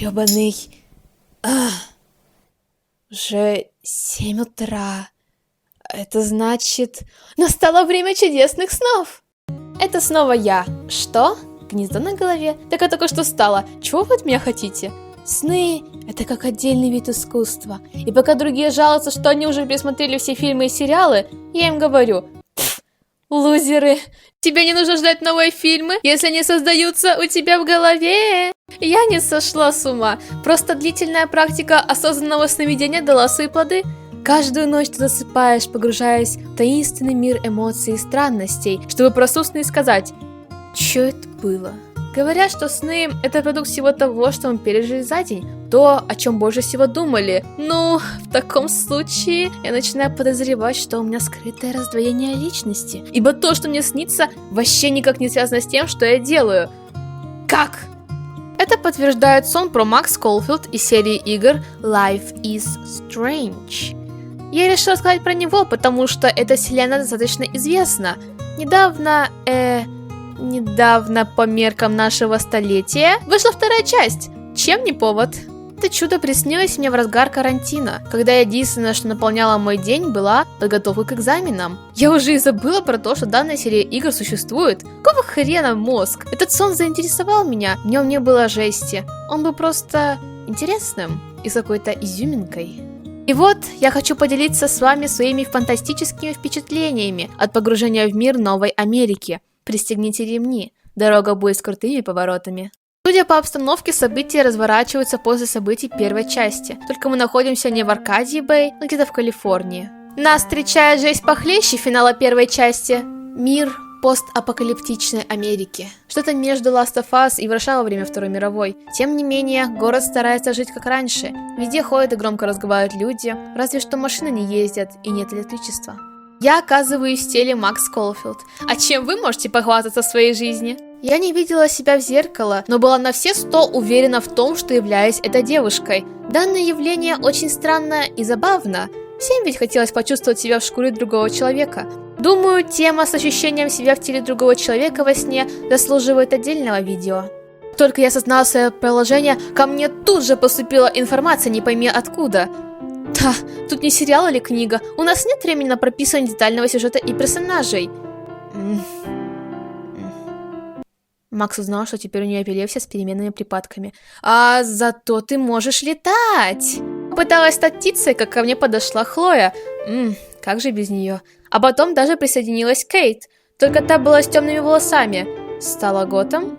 Ёбаный. Уже 7 утра. Это значит... Настало время чудесных снов! Это снова я. Что? Гнездо на голове? Так я только что встала. Чего вы от меня хотите? Сны — это как отдельный вид искусства. И пока другие жалуются, что они уже пересмотрели все фильмы и сериалы, я им говорю: лузеры, тебе не нужно ждать новые фильмы, если они создаются у тебя в голове. Я не сошла с ума. Просто длительная практика осознанного сновидения дала свои плоды. Каждую ночь ты засыпаешь, погружаясь в таинственный мир эмоций и странностей, чтобы проснуться и сказать: что это было? Говорят, что сны — это продукт всего того, что мы пережили за день, то, о чем больше всего думали. Ну, в таком случае я начинаю подозревать, что у меня скрытое раздвоение личности, ибо то, что мне снится, вообще никак не связано с тем, что я делаю. Как? Это подтверждает сон про Макс Колфилд из серии игр Life is Strange. Я решила сказать про него, потому что эта вселенная достаточно известна. Недавно, по меркам нашего столетия, вышла вторая часть. Чем не повод? Это чудо приснилось мне в разгар карантина, когда единственное, что наполняло мой день, была подготовка к экзаменам. Я уже и забыла про то, что данная серия игр существует. Какого хрена мозг? Этот сон заинтересовал меня, в нем не было жести. Он был просто интересным и с какой-то изюминкой. И вот, я хочу поделиться с вами своими фантастическими впечатлениями от погружения в мир Новой Америки. Пристегните ремни, дорога будет с крутыми поворотами. Судя по обстановке, события разворачиваются после событий первой части. Только мы находимся не в Аркадии-Бэй, но где-то в Калифорнии. Нас встречает жесть похлеще финала первой части. Мир постапокалиптичной Америки. Что-то между Last of Us и Варшава во время Второй мировой. Тем не менее, город старается жить как раньше. Везде ходят и громко разговаривают люди, разве что машины не ездят и нет электричества. Я оказываюсь в теле Макс Колфилд. А чем вы можете похвастаться в своей жизни? Я не видела себя в зеркало, но была на все 100 уверена в том, что являюсь этой девушкой. Данное явление очень странно и забавно. Всем ведь хотелось почувствовать себя в шкуре другого человека. Думаю, тема с ощущением себя в теле другого человека во сне заслуживает отдельного видео. Только я осознала свое положение, ко мне тут же поступила информация, не пойми откуда. Да, тут не сериал или книга. У нас нет времени на прописывание детального сюжета и персонажей. Макс узнал, что теперь у нее эпилепсия с переменными припадками. А зато ты можешь летать. Пыталась стать птицей, как ко мне подошла Хлоя. Как же без нее. А потом даже присоединилась Кейт. Только та была с темными волосами. Стала Готом?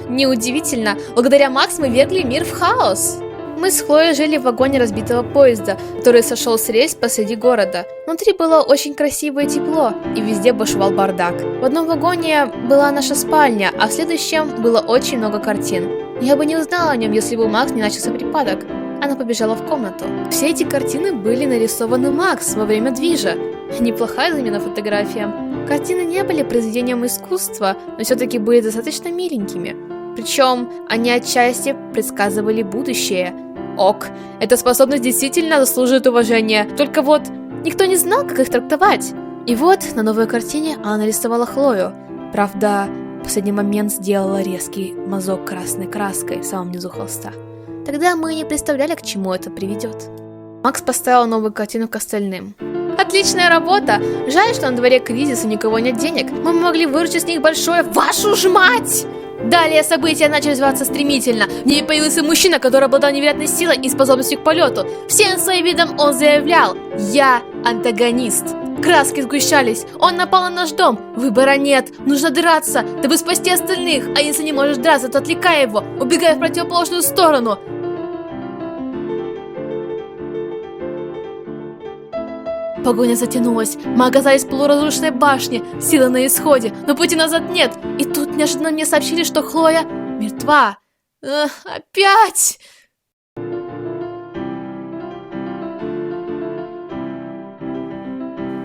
Неудивительно. Благодаря Макс мы вергли мир в хаос. Мы с Хлоей жили в вагоне разбитого поезда, который сошел с рельс посреди города. Внутри было очень красиво и тепло, и везде бушевал бардак. В одном вагоне была наша спальня, а в следующем было очень много картин. Я бы не узнала о нем, если бы у Макс не начался припадок. Она побежала в комнату. Все эти картины были нарисованы Макс во время движа. Неплохая замена фотографиям. Картины не были произведением искусства, но все-таки были достаточно миленькими. Причем они отчасти предсказывали будущее. Ок, эта способность действительно заслуживает уважения, только вот никто не знал, как их трактовать. И вот на новой картине она нарисовала Хлою. Правда, в последний момент сделала резкий мазок красной краской в самом низу холста. Тогда мы не представляли, к чему это приведет. Макс поставила новую картину к остальным. Отличная работа! Жаль, что на дворе кризис и у никого нет денег. Мы могли выручить с них большое, вашу ж мать! Далее события начали развиваться стремительно. В ней появился мужчина, который обладал невероятной силой и способностью к полету. Всем своим видом он заявлял: «Я антагонист». Краски сгущались. Он напал на наш дом. Выбора нет. Нужно драться, дабы спасти остальных. А если не можешь драться, то отвлекай его. Убегай в противоположную сторону. Погоня затянулась. Мы оказались в полуразрушенной башне. Сила на исходе, но пути назад нет. И тут неожиданно мне сообщили, что Хлоя мертва. Опять!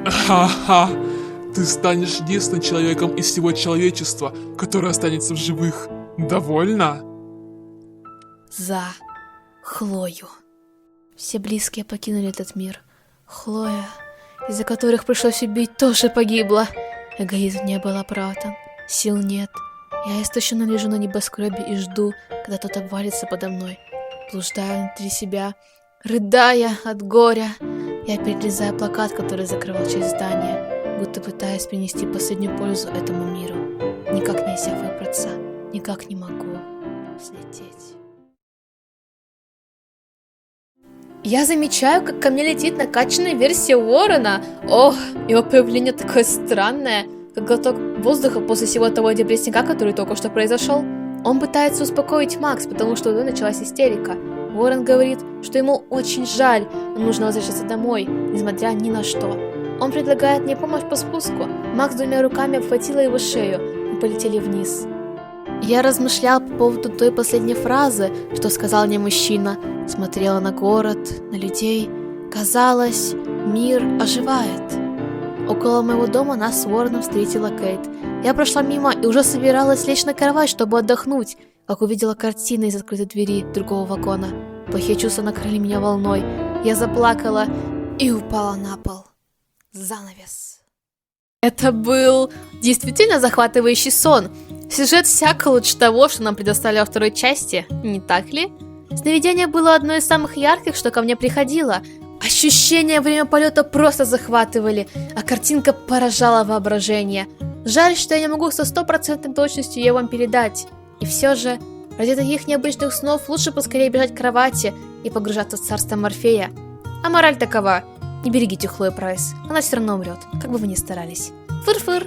Ха-ха! Ты станешь единственным человеком из всего человечества, который останется в живых. Довольно? За Хлою. Все близкие покинули этот мир. Хлоя, из-за которых пришлось убить, тоже погибла. Эгоизм не был оправдан. Сил нет. Я истощенно лежу на небоскребе и жду, когда кто-то обвалится подо мной. блуждая внутри себя, рыдая от горя. Я перелезаю плакат, который закрывал часть здания, будто пытаясь принести последнюю пользу этому миру. Никак нельзя выбраться, никак не могу взлететь. Я замечаю, как ко мне летит накачанная версия Уоррена. Ох, его появление такое странное, как глоток воздуха после всего того депрессника, который только что произошел. Он пытается успокоить Макс, потому что у него началась истерика. Уоррен говорит, что ему очень жаль, но нужно возвращаться домой, несмотря ни на что. Он предлагает мне помощь по спуску. Макс 2 руками обхватила его шею и полетели вниз. Я размышлял по поводу той последней фразы, что сказал мне мужчина. Смотрела на город, на людей. Казалось, мир оживает. Около моего дома нас с Уорреном встретила Кейт. Я прошла мимо и уже собиралась лечь на кровать, чтобы отдохнуть, как увидела картины из открытой двери другого вагона. Плохие чувства накрыли меня волной. Я заплакала и упала на пол. Занавес. Это был действительно захватывающий сон. Сюжет всяко лучше того, что нам предоставили во второй части, не так ли? Сновидение было одно из самых ярких, что ко мне приходило. Ощущения во время полета просто захватывали, а картинка поражала воображение. Жаль, что я не могу со 100% точностью ее вам передать. И все же, ради таких необычных снов лучше поскорее бежать к кровати и погружаться в царство Морфея. А мораль такова: не берегите Хлою Прайс, она все равно умрет, как бы вы ни старались. Фыр-фыр!